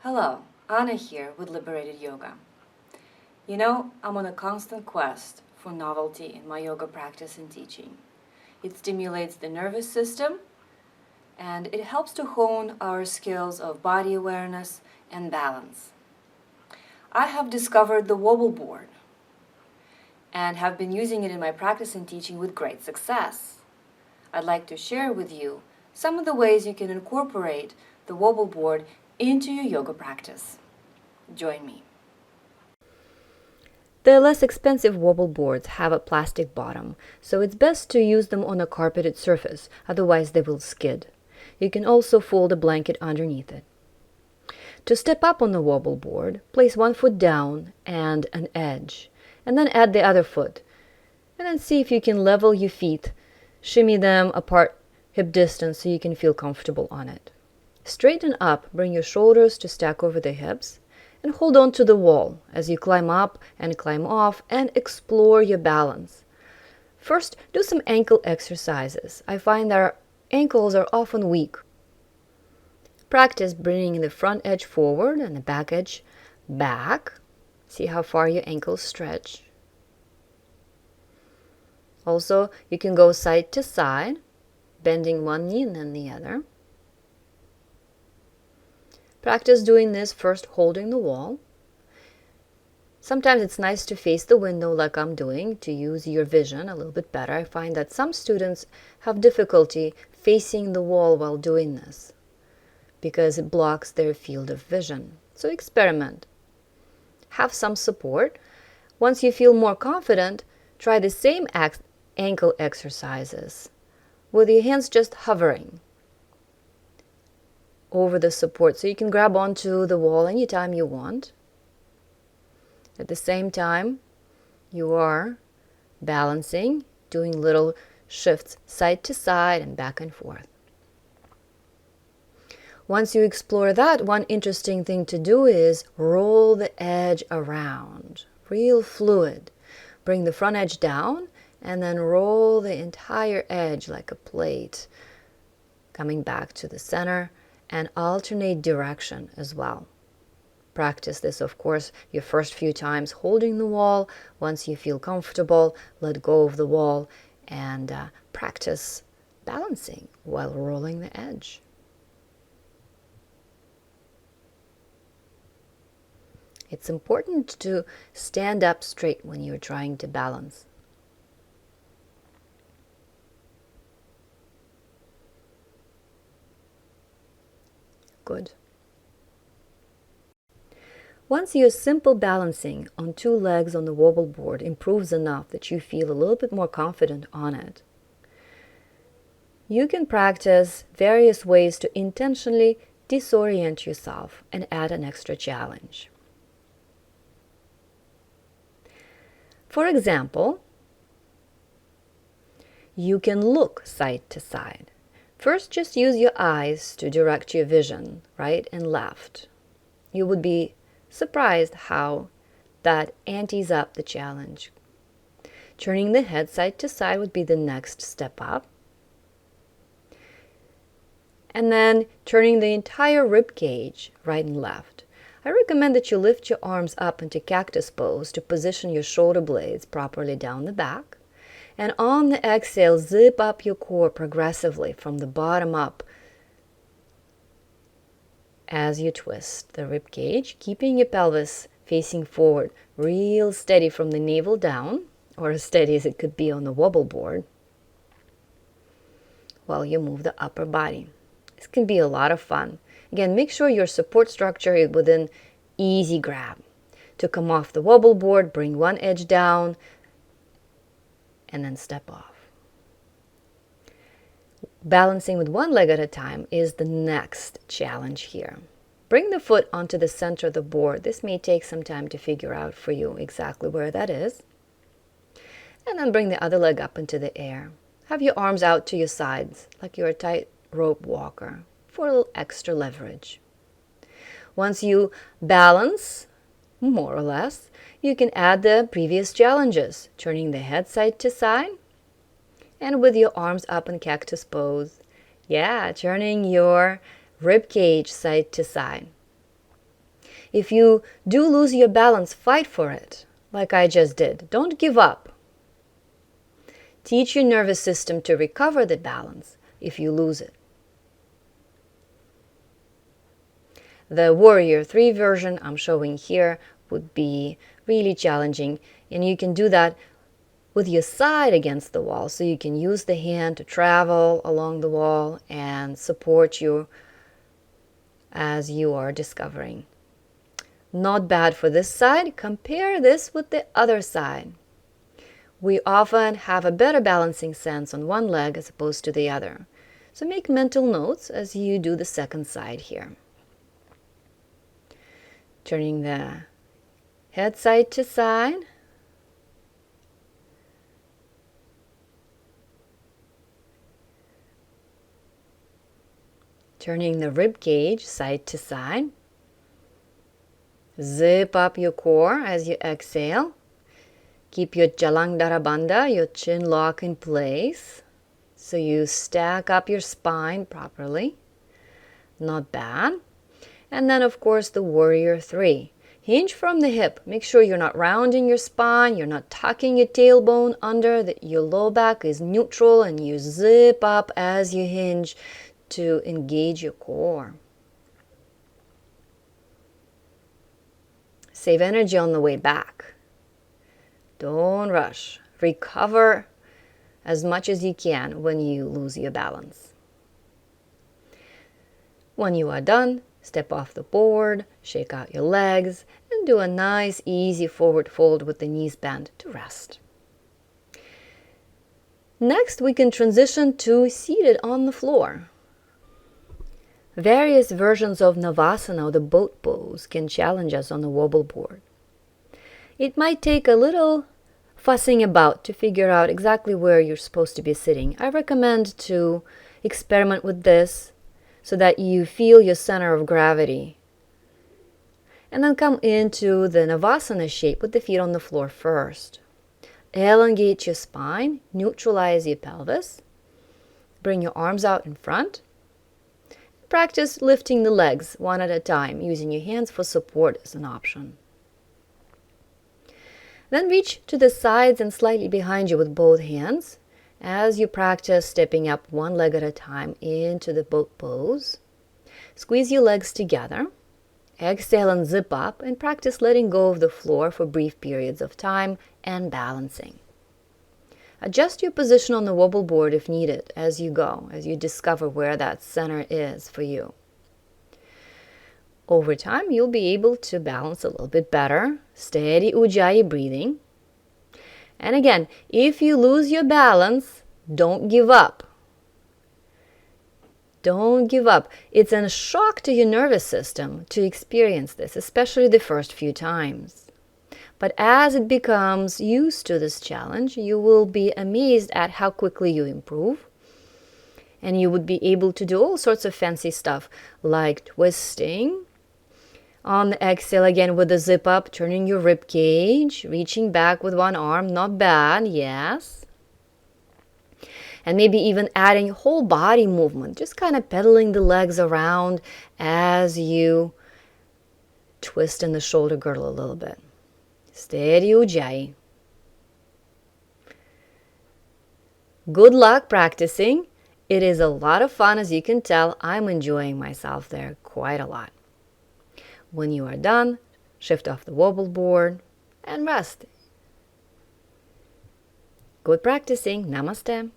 Hello, Anna here with Liberated Yoga. You know, I'm on a constant quest for novelty in my yoga practice and teaching. It stimulates the nervous system and it helps to hone our skills of body awareness and balance. I have discovered the Wobble Board and have been using it in my practice and teaching with great success. I'd like to share with you some of the ways you can incorporate the Wobble Board into your yoga practice. Join me. The less expensive wobble boards have a plastic bottom, so it's best to use them on a carpeted surface, otherwise they will skid. You can also fold a blanket underneath it. To step up on the wobble board, place one foot down and an edge, and then add the other foot. And then see if you can level your feet, shimmy them apart hip distance so you can feel comfortable on it. Straighten up, bring your shoulders to stack over the hips, and hold on to the wall as you climb up and climb off and explore your balance. First, do some ankle exercises. I find that our ankles are often weak. Practice bringing the front edge forward and the back edge back. See how far your ankles stretch. Also, you can go side to side, bending one knee and then the other. Practice doing this first holding the wall. Sometimes it's nice to face the window like I'm doing to use your vision a little bit better. I find that some students have difficulty facing the wall while doing this because it blocks their field of vision. So experiment. Have some support. Once you feel more confident, try the same ankle exercises with your hands just hovering over the support, so you can grab onto the wall anytime you want. At the same time, you are balancing, doing little shifts side to side and back and forth. Once you explore that, one interesting thing to do is roll the edge around, real fluid. Bring the front edge down and then roll the entire edge like a plate, coming back to the center, and alternate direction as well. Practice this, of course, your first few times holding the wall. Once you feel comfortable, let go of the wall and practice balancing while rolling the edge. It's important to stand up straight when you're trying to balance. Good. Once your simple balancing on two legs on the wobble board improves enough that you feel a little bit more confident on it, you can practice various ways to intentionally disorient yourself and add an extra challenge. For example, you can look side to side. First, just use your eyes to direct your vision right and left. You would be surprised how that antes up the challenge. Turning the head side to side would be the next step up. And then turning the entire rib cage right and left. I recommend that you lift your arms up into Cactus Pose to position your shoulder blades properly down the back. And on the exhale, zip up your core progressively from the bottom up as you twist the rib cage, keeping your pelvis facing forward, real steady from the navel down, or as steady as it could be on the wobble board, while you move the upper body. This can be a lot of fun. Again, make sure your support structure is within easy grab. To come off the wobble board, bring one edge down, and then step off. Balancing with one leg at a time is the next challenge here. Bring the foot onto the center of the board. This may take some time to figure out for you exactly where that is. And then bring the other leg up into the air. Have your arms out to your sides like you're a tightrope walker for a little extra leverage. Once you balance, more or less, you can add the previous challenges, turning the head side to side and with your arms up in Cactus Pose. Yeah, turning your rib cage side to side. If you do lose your balance, fight for it, like I just did. Don't give up. Teach your nervous system to recover the balance if you lose it. The Warrior 3 version I'm showing here would be really challenging, and you can do that with your side against the wall, so you can use the hand to travel along the wall and support you as you are discovering. Not bad for this side. Compare this with the other side. We often have a better balancing sense on one leg as opposed to the other. So make mental notes as you do the second side here. Turning the head side to side. Turning the rib cage side to side. Zip up your core as you exhale. Keep your Jalandhara Bandha, your chin lock in place, so you stack up your spine properly. Not bad. And then, of course, the Warrior 3. Hinge from the hip. Make sure you're not rounding your spine, you're not tucking your tailbone under, that your low back is neutral, and you zip up as you hinge to engage your core. Save energy on the way back. Don't rush. Recover as much as you can when you lose your balance. When you are done, step off the board, shake out your legs, and do a nice, easy forward fold with the knees bent to rest. Next, we can transition to seated on the floor. Various versions of Navasana, or the boat pose, can challenge us on the wobble board. It might take a little fussing about to figure out exactly where you're supposed to be sitting. I recommend to experiment with this so that you feel your center of gravity. And then come into the Navasana shape with the feet on the floor first. Elongate your spine, neutralize your pelvis. Bring your arms out in front. Practice lifting the legs one at a time, using your hands for support as an option. Then reach to the sides and slightly behind you with both hands as you practice stepping up one leg at a time into the boat pose. Squeeze your legs together. Exhale and zip up, and practice letting go of the floor for brief periods of time and balancing. Adjust your position on the wobble board if needed as you go, as you discover where that center is for you. Over time, you'll be able to balance a little bit better. Steady Ujjayi breathing. And again, if you lose your balance, don't give up. Don't give up. It's a shock to your nervous system to experience this, especially the first few times. But as it becomes used to this challenge, you will be amazed at how quickly you improve. And you would be able to do all sorts of fancy stuff like twisting. On the exhale again with the zip up, turning your rib cage, reaching back with one arm, not bad, yes. And maybe even adding whole body movement, just kind of pedaling the legs around as you twist in the shoulder girdle a little bit. Steady Ujjayi. Good luck practicing. It is a lot of fun, as you can tell. I'm enjoying myself there quite a lot. When you are done, shift off the wobble board and rest. Good practicing. Namaste.